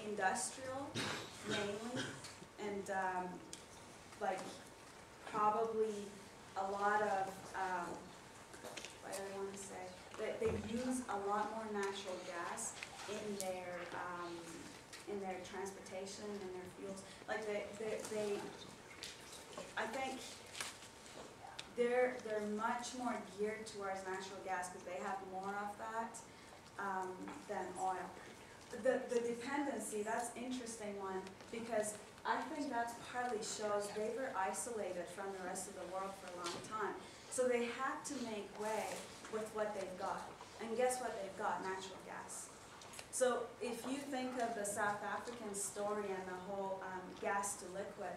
industrial mainly, and like probably a lot of, what do I want to say? They use a lot more natural gas in their transportation and their fuels. Like I think they're much more geared towards natural gas because they have more of that than oil. The dependency, that's an interesting one, because I think that partly shows they were isolated from the rest of the world for a long time. So they had to make way with what they've got. And guess what they've got? Natural gas. So if you think of the South African story and the whole gas to liquid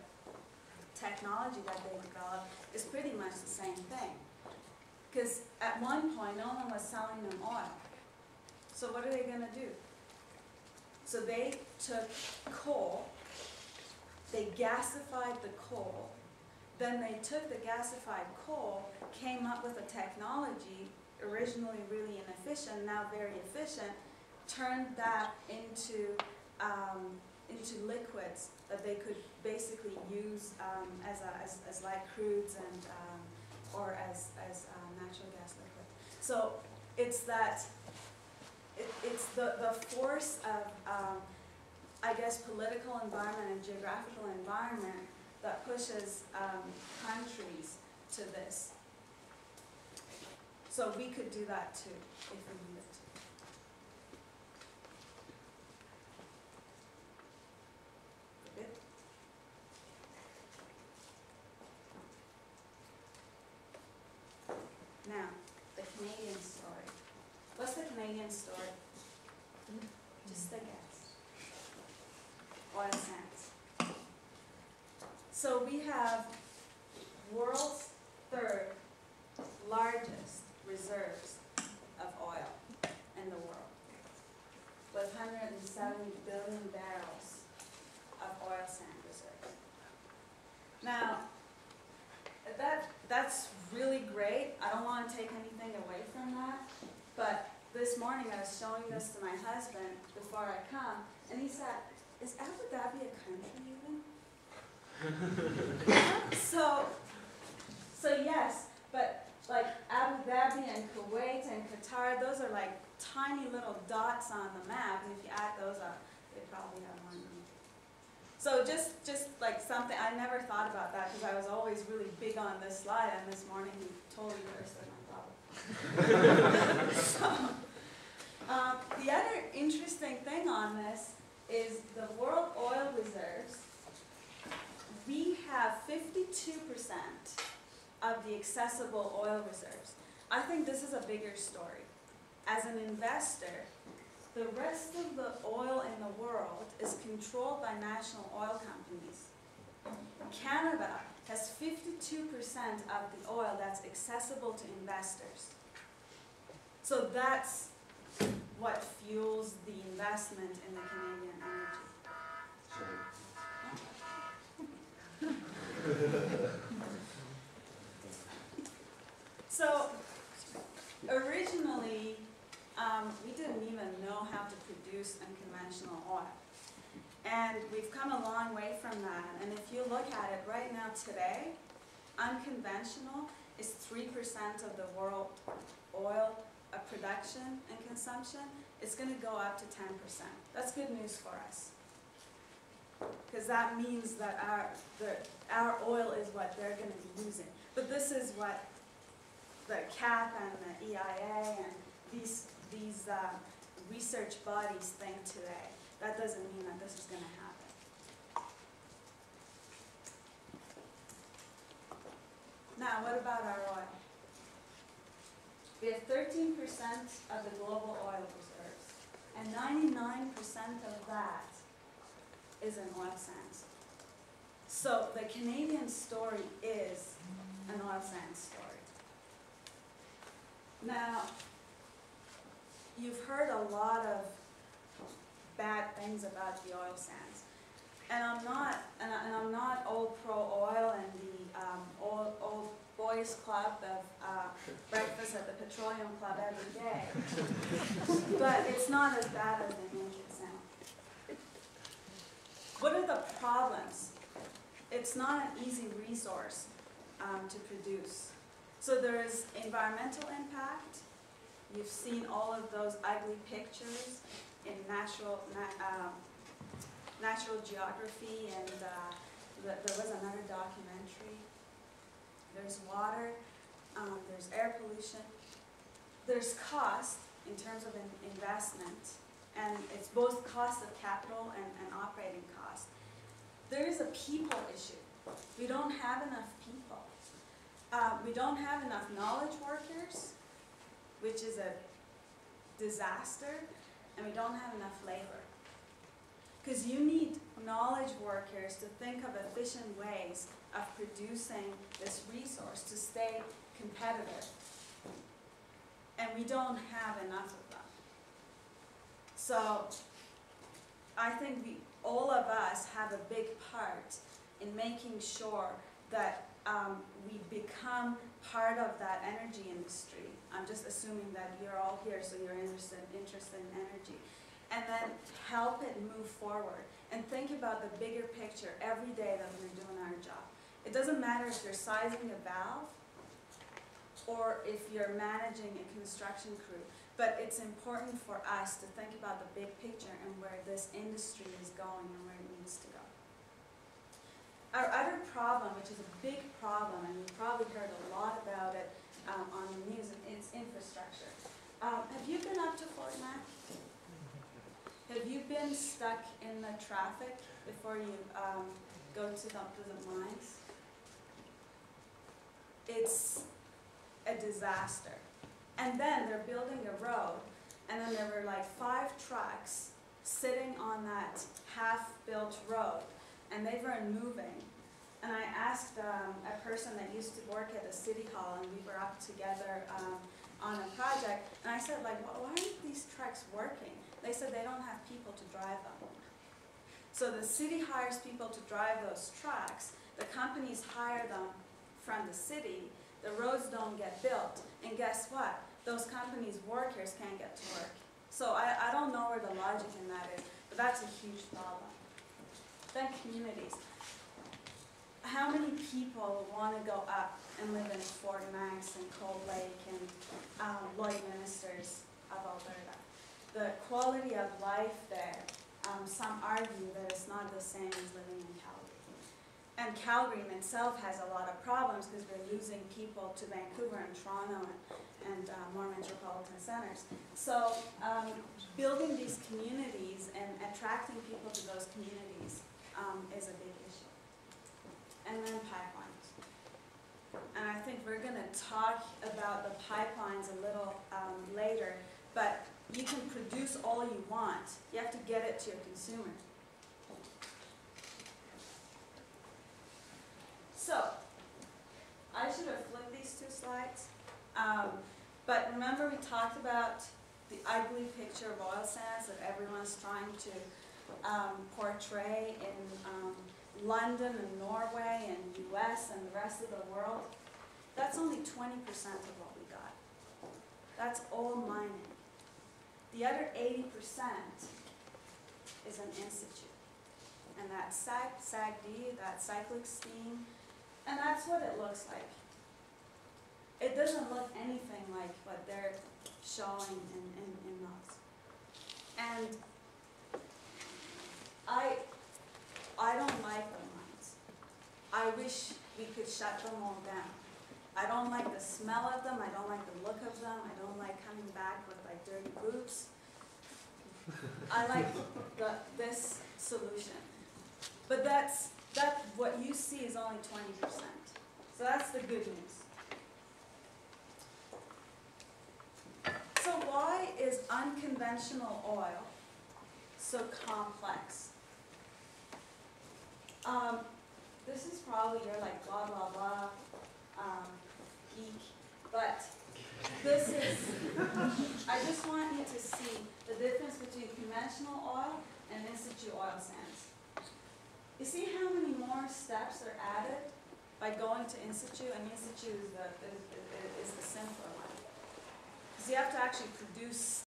technology that they developed, is pretty much the same thing. Because at one point, no one was selling them oil. So what are they going to do? So they took coal, they gasified the coal, then they took the gasified coal, came up with a technology, originally really inefficient, now very efficient, turned that into liquids that they could basically use as light crudes and or as natural gas liquid. So it's that. It's the force of, I guess, political environment and geographical environment that pushes countries to this. So we could do that too, if we needed to. Good? Now, the Canadian story. What's the Canadian story? Just a guess. Oil sands. So we have world's third largest reserves of oil in the world, with 170 billion barrels of oil sand reserves. Now, that's really great. I don't want to take anything away from that. But this morning I was showing this to my husband before I come, and he said, "Is Abu Dhabi a country even?" So yes, but like Abu Dhabi and Kuwait and Qatar, those are like tiny little dots on the map, and if you add those up, they probably have one. So just like something, I never thought about that because I was always really big on this slide, and this morning he totally reversed my problem. So, the other interesting thing on this is the world oil reserves. We have 52% of the accessible oil reserves. I think this is a bigger story. As an investor, the rest of the oil in the world is controlled by national oil companies. Canada has 52% of the oil that's accessible to investors. So that's what fuels the investment in the Canadian energy. So originally, we didn't even know how to produce unconventional oil. And we've come a long way from that. And if you look at it right now today, unconventional is 3% of the world oil production and consumption. It's going to go up to 10%. That's good news for us. Because that means that our oil is what they're going to be using. But this is what the CAP and the EIA and these research bodies think today. That doesn't mean that this is going to happen. Now, what about our oil? We have 13% of the global oil reserves, and 99% of that is in oil sands. So the Canadian story is an oil sands story. Now, you've heard a lot of bad things about the oil sands, and I'm not all pro oil and the oil boys club of breakfast at the petroleum club every day. But it's not as bad as they make it sound. What are the problems? It's not an easy resource to produce. So there is environmental impact. You've seen all of those ugly pictures in natural geography, and there was another documentary. There's water, there's air pollution. There's cost in terms of investment, and it's both cost of capital and operating cost. There is a people issue. We don't have enough people. We don't have enough knowledge workers, which is a disaster, and we don't have enough labor. Because you need knowledge workers to think of efficient ways of producing this resource to stay competitive. And we don't have enough of them. So I think all of us have a big part in making sure that we become part of that energy industry. I'm just assuming that you're all here, so you're interested in energy. And then help it move forward. And think about the bigger picture every day that we're doing our job. It doesn't matter if you're sizing a valve or if you're managing a construction crew, but it's important for us to think about the big picture and where this industry is going and where it needs to go. Our other problem, which is a big problem, and you've probably heard a lot about it on the news, it's infrastructure. Have you been up to Fort Mac? Have you been stuck in the traffic before you go to the mines? It's a disaster. And then they're building a road, and then there were like 5 trucks sitting on that half-built road, and they weren't moving. And I asked a person that used to work at the city hall, and we were up together on a project, and I said, like, why aren't these trucks working? They said they don't have people to drive them. So the city hires people to drive those trucks, the companies hire them from the city, the roads don't get built, and guess what? Those companies' workers can't get to work. So I don't know where the logic in that is, but that's a huge problem. Then communities. How many people want to go up and live in Fort Max and Cold Lake and Lloydminsters of Alberta? The quality of life there, some argue that it's not the same as living in Calgary. And Calgary in itself has a lot of problems because we're losing people to Vancouver and Toronto and more metropolitan centers. So building these communities and attracting people to those communities is a big issue. And then pipelines. And I think we're going to talk about the pipelines a little later, but you can produce all you want. You have to get it to your consumer. So, I should have flipped these 2 slides. But remember we talked about the ugly picture of oil sands that everyone's trying to portray in London and Norway and US and the rest of the world. That's only 20% of what we got. That's all mining. The other 80% is an in-situ. And that's SAGD, that's cyclic steam, and that's what it looks like. It doesn't look anything like what they're showing in those. And I don't like the mines. I wish we could shut them all down. I don't like the smell of them, I don't like the look of them, I don't like coming back with like dirty boots. I like this solution. But that's what you see is only 20%. So that's the good news. So why is unconventional oil so complex? This is probably your like blah blah blah geek, but this is, I just want you to see the difference between conventional oil and in-situ oil sands. You see how many more steps are added by going to in situ, and in situ is the simpler one. Because you have to actually produce